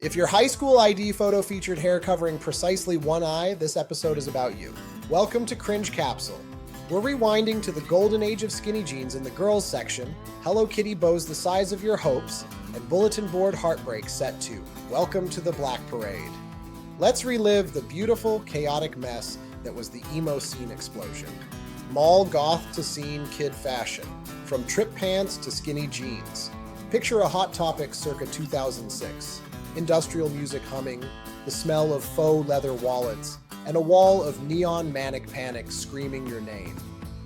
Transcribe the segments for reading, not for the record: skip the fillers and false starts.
If your high school ID photo featured hair covering precisely one eye, this episode is about you. Welcome to Cringe Capsule. We're rewinding to the golden age of skinny jeans in the girls section, Hello Kitty bows the size of your hopes, and bulletin board heartbreak set 2. Welcome to the Black Parade. Let's relive the beautiful, chaotic mess that was the emo scene explosion. Mall goth to scene kid fashion, from trip pants to skinny jeans. Picture a Hot Topic circa 2006. Industrial music humming, the smell of faux leather wallets, and a wall of neon manic panic screaming your name.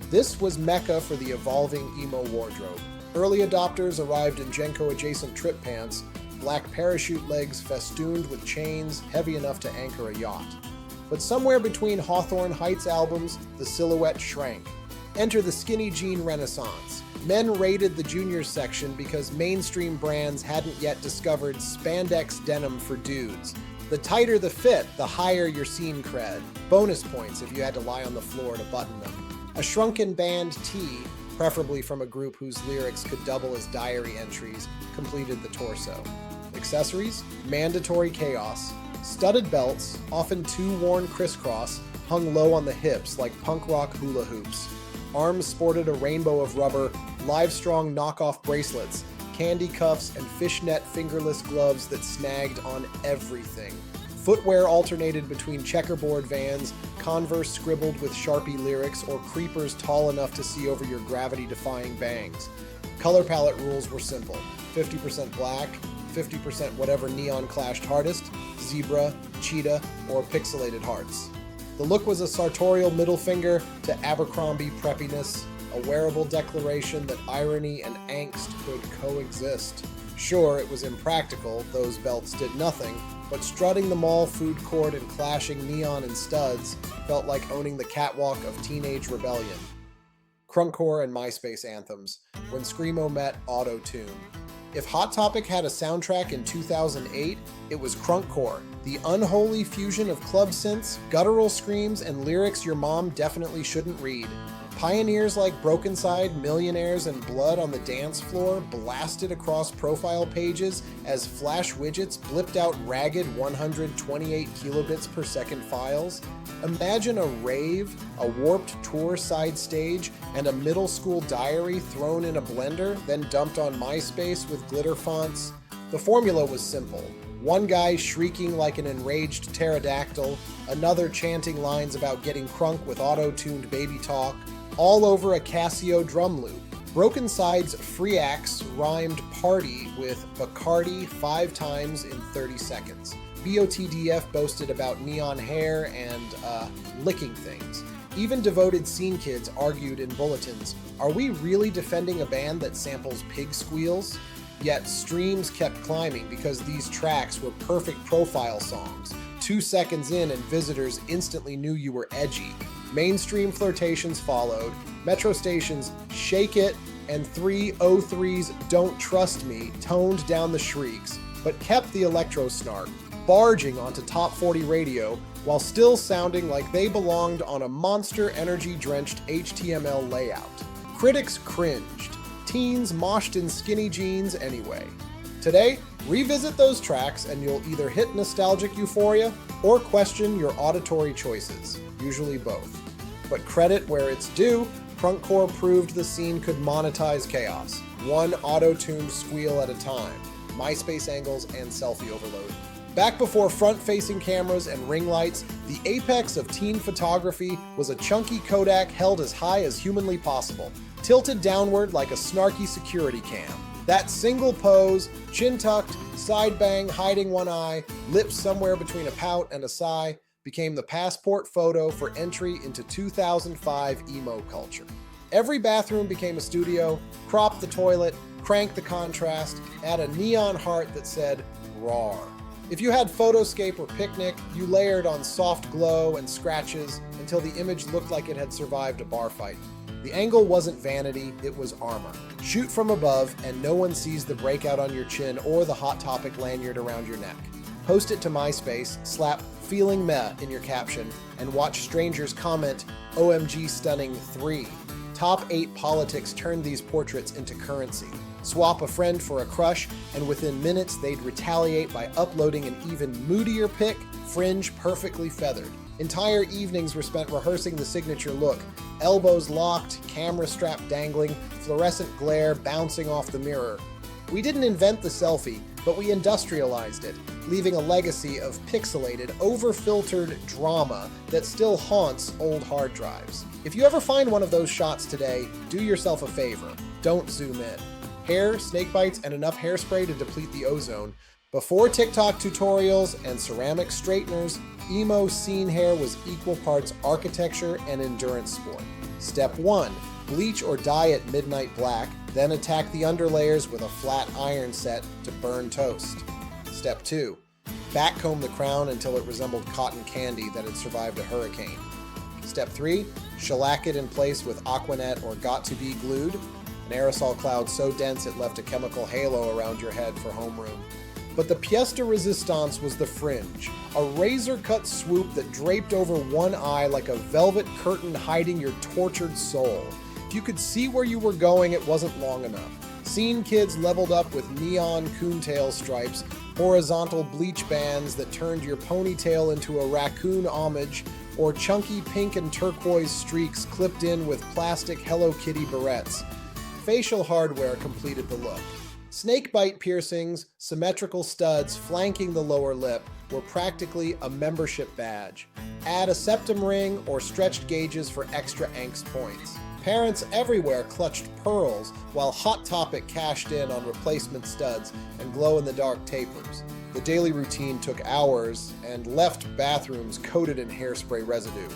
This was Mecca for the evolving emo wardrobe. Early adopters arrived in Jenko-adjacent trip pants, black parachute legs festooned with chains heavy enough to anchor a yacht. But somewhere between Hawthorne Heights albums, the silhouette shrank. Enter the skinny jean renaissance. Men raided the juniors section because mainstream brands hadn't yet discovered spandex denim for dudes. The tighter the fit, the higher your scene cred. Bonus points if you had to lie on the floor to button them. A shrunken band tee, preferably from a group whose lyrics could double as diary entries, completed the torso. Accessories? Mandatory chaos. Studded belts, often too worn crisscross, hung low on the hips like punk rock hula hoops. Arms sported a rainbow of rubber, Livestrong knockoff bracelets, candy cuffs, and fishnet fingerless gloves that snagged on everything. Footwear alternated between checkerboard Vans, Converse scribbled with Sharpie lyrics, or creepers tall enough to see over your gravity-defying bangs. Color palette rules were simple: 50% black, 50% whatever neon clashed hardest, zebra, cheetah, or pixelated hearts. The look was a sartorial middle finger to Abercrombie preppiness, a wearable declaration that irony and angst could coexist. Sure, it was impractical, those belts did nothing, but strutting the mall food court and clashing neon and studs felt like owning the catwalk of teenage rebellion. Crunkcore and MySpace anthems, when Screamo met Auto-Tune. If Hot Topic had a soundtrack in 2008, it was Crunkcore, the unholy fusion of club synths, guttural screams, and lyrics your mom definitely shouldn't read. Pioneers like Brokenside, Millionaires, and Blood on the Dance Floor blasted across profile pages as flash widgets blipped out ragged 128 kilobits per second files. Imagine a rave, a warped tour side stage, and a middle school diary thrown in a blender, then dumped on MySpace with glitter fonts. The formula was simple. One guy shrieking like an enraged pterodactyl, another chanting lines about getting crunk with auto-tuned baby talk, all over a Casio drum loop. Brokenside's free acts rhymed party with Bacardi 5 times in 30 seconds. BOTDF boasted about neon hair and, licking things. Even devoted scene kids argued in bulletins, are we really defending a band that samples pig squeals? Yet streams kept climbing because these tracks were perfect profile songs. 2 seconds in and visitors instantly knew you were edgy. Mainstream flirtations followed, metro stations Shake It and 303's Don't Trust Me toned down the shrieks, but kept the electro snark, barging onto top 40 radio while still sounding like they belonged on a Monster Energy-drenched HTML layout. Critics cringed. Teens moshed in skinny jeans anyway. Today, revisit those tracks and you'll either hit nostalgic euphoria or question your auditory choices, usually both. But credit where it's due, Crunkcore proved the scene could monetize chaos, one auto-tuned squeal at a time, MySpace angles and selfie overload. Back before front-facing cameras and ring lights, the apex of teen photography was a chunky Kodak held as high as humanly possible, tilted downward like a snarky security cam. That single pose, chin tucked, side bang hiding one eye, lips somewhere between a pout and a sigh, became the passport photo for entry into 2005 emo culture. Every bathroom became a studio, crop the toilet, crank the contrast, add a neon heart that said Rawr. If you had Photoscape or Picnic, you layered on soft glow and scratches until the image looked like it had survived a bar fight. The angle wasn't vanity, it was armor. Shoot from above and no one sees the breakout on your chin or the Hot Topic lanyard around your neck. Post it to MySpace, slap "feeling meh" in your caption, and watch strangers comment, "OMG stunning 3. Top 8 politics turned these portraits into currency." Swap a friend for a crush, and within minutes they'd retaliate by uploading an even moodier pic, fringe perfectly feathered. Entire evenings were spent rehearsing the signature look, elbows locked, camera strap dangling, fluorescent glare bouncing off the mirror. We didn't invent the selfie, but we industrialized it, leaving a legacy of pixelated, over-filtered drama that still haunts old hard drives. If you ever find one of those shots today, do yourself a favor. Don't zoom in. Hair, Snakebites, and enough hairspray to deplete the ozone. Before TikTok tutorials and ceramic straighteners, emo scene hair was equal parts architecture and endurance sport. Step 1. Bleach or dye it midnight black, then attack the underlayers with a flat iron set to burn toast. Step 2. Backcomb the crown until it resembled cotton candy that had survived a hurricane. Step 3. Shellac it in place with Aquanet or Got To Be glued, an aerosol cloud so dense it left a chemical halo around your head for homeroom. But the pièce de résistance was the fringe, a razor-cut swoop that draped over one eye like a velvet curtain hiding your tortured soul. If you could see where you were going, it wasn't long enough. Scene kids leveled up with neon coontail stripes, horizontal bleach bands that turned your ponytail into a raccoon homage, or chunky pink and turquoise streaks clipped in with plastic Hello Kitty barrettes. Facial hardware completed the look. Snakebite piercings, symmetrical studs flanking the lower lip were practically a membership badge. Add a septum ring or stretched gauges for extra angst points. Parents everywhere clutched pearls, while Hot Topic cashed in on replacement studs and glow-in-the-dark tapers. The daily routine took hours and left bathrooms coated in hairspray residue,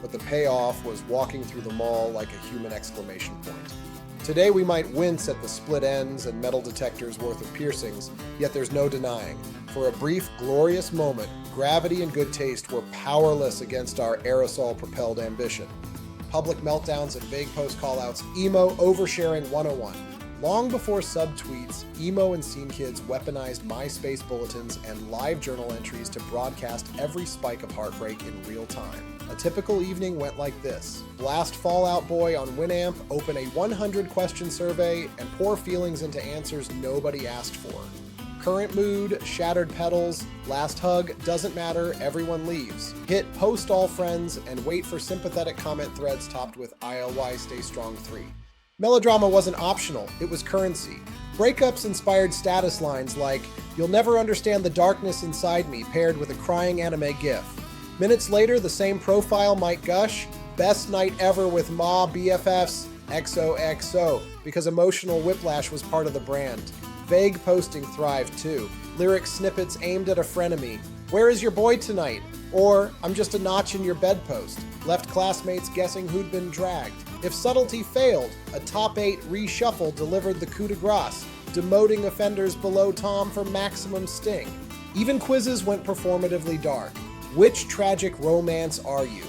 but the payoff was walking through the mall like a human exclamation point. Today we might wince at the split ends and metal detectors worth of piercings, yet there's no denying. For a brief, glorious moment, gravity and good taste were powerless against our aerosol-propelled ambition. Public meltdowns and vague post callouts, emo oversharing 101. Long before subtweets, Emo and Scene Kids weaponized MySpace bulletins and live journal entries to broadcast every spike of heartbreak in real time. A typical evening went like this. Blast Fall Out Boy on Winamp, open a 100-question survey, and pour feelings into answers nobody asked for. Current mood, shattered petals, last hug, doesn't matter, everyone leaves. Hit post all friends and wait for sympathetic comment threads topped with ILY Stay Strong 3. Melodrama wasn't optional, it was currency. Breakups inspired status lines like, "You'll never understand the darkness inside me," paired with a crying anime gif. Minutes later, the same profile might gush, "Best night ever with Ma BFFs, XOXO," because emotional whiplash was part of the brand. Vague posting thrived too. Lyric snippets aimed at a frenemy. "Where is your boy tonight?" Or, "I'm just a notch in your bedpost," left classmates guessing who'd been dragged. If subtlety failed, a top 8 reshuffle delivered the coup de grace, demoting offenders below Tom for maximum sting. Even quizzes went performatively dark. Which tragic romance are you?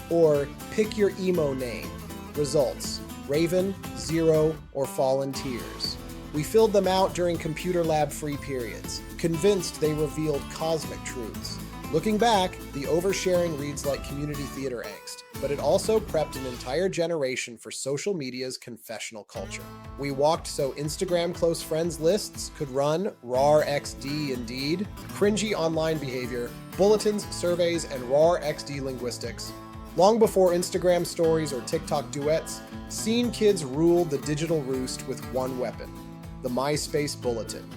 Or, pick your emo name. Results: Raven, Zero, or Fallen Tears. We filled them out during computer lab free periods, convinced they revealed cosmic truths. Looking back, the oversharing reads like community theater angst, but it also prepped an entire generation for social media's confessional culture. We walked so Instagram close friends lists could run Rawr XD indeed, cringy online behavior, bulletins, surveys, and Rawr XD linguistics. Long before Instagram stories or TikTok duets, scene kids ruled the digital roost with one weapon: the MySpace bulletin.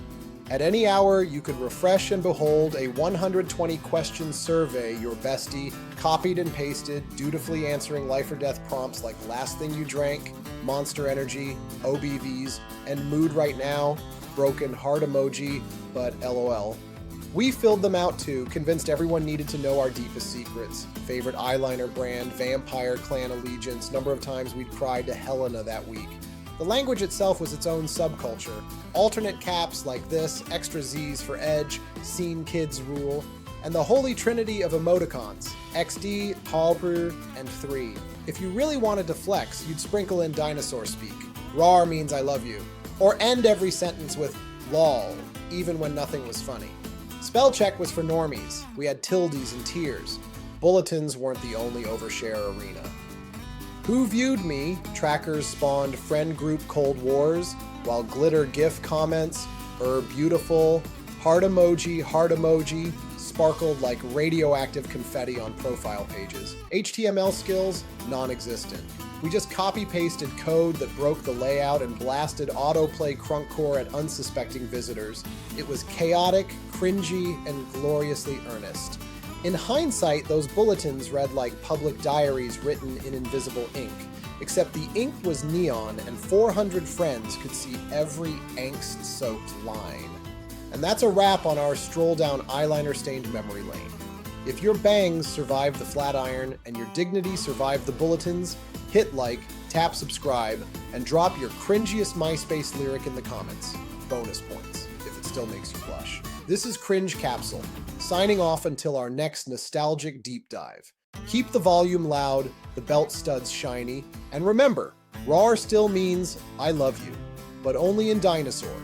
At any hour, you could refresh and behold a 120-question survey your bestie copied and pasted, dutifully answering life or death prompts like last thing you drank, Monster Energy, OBVs, and mood right now, broken heart emoji, but LOL. We filled them out too, convinced everyone needed to know our deepest secrets. Favorite eyeliner brand, vampire clan allegiance, number of times we'd cried to Helena that week. The language itself was its own subculture. Alternate caps like this, extra Z's for edge, scene kids rule, and the holy trinity of emoticons, XD, Halper, and 3. If you really wanted to flex, you'd sprinkle in dinosaur speak. Rawr means I love you. Or end every sentence with lol, even when nothing was funny. Spell check was for normies. We had tildes and tears. Bulletins weren't the only overshare arena. Who viewed me? Trackers spawned friend group Cold Wars. while glitter GIF comments, beautiful, heart emoji, sparkled like radioactive confetti on profile pages. HTML skills, non-existent. We just copy-pasted code that broke the layout and blasted autoplay Crunkcore at unsuspecting visitors. It was chaotic, cringy, and gloriously earnest. In hindsight, those bulletins read like public diaries written in invisible ink, except the ink was neon and 400 friends could see every angst-soaked line. And that's a wrap on our stroll down eyeliner-stained memory lane. If your bangs survived the flat iron and your dignity survived the bulletins, hit like, tap subscribe, and drop your cringiest MySpace lyric in the comments. Bonus points, if it still makes you blush. This is Cringe Capsule, signing off until our next nostalgic deep dive. Keep the volume loud, the belt studs shiny, and remember, Rawr still means I love you, but only in dinosaur.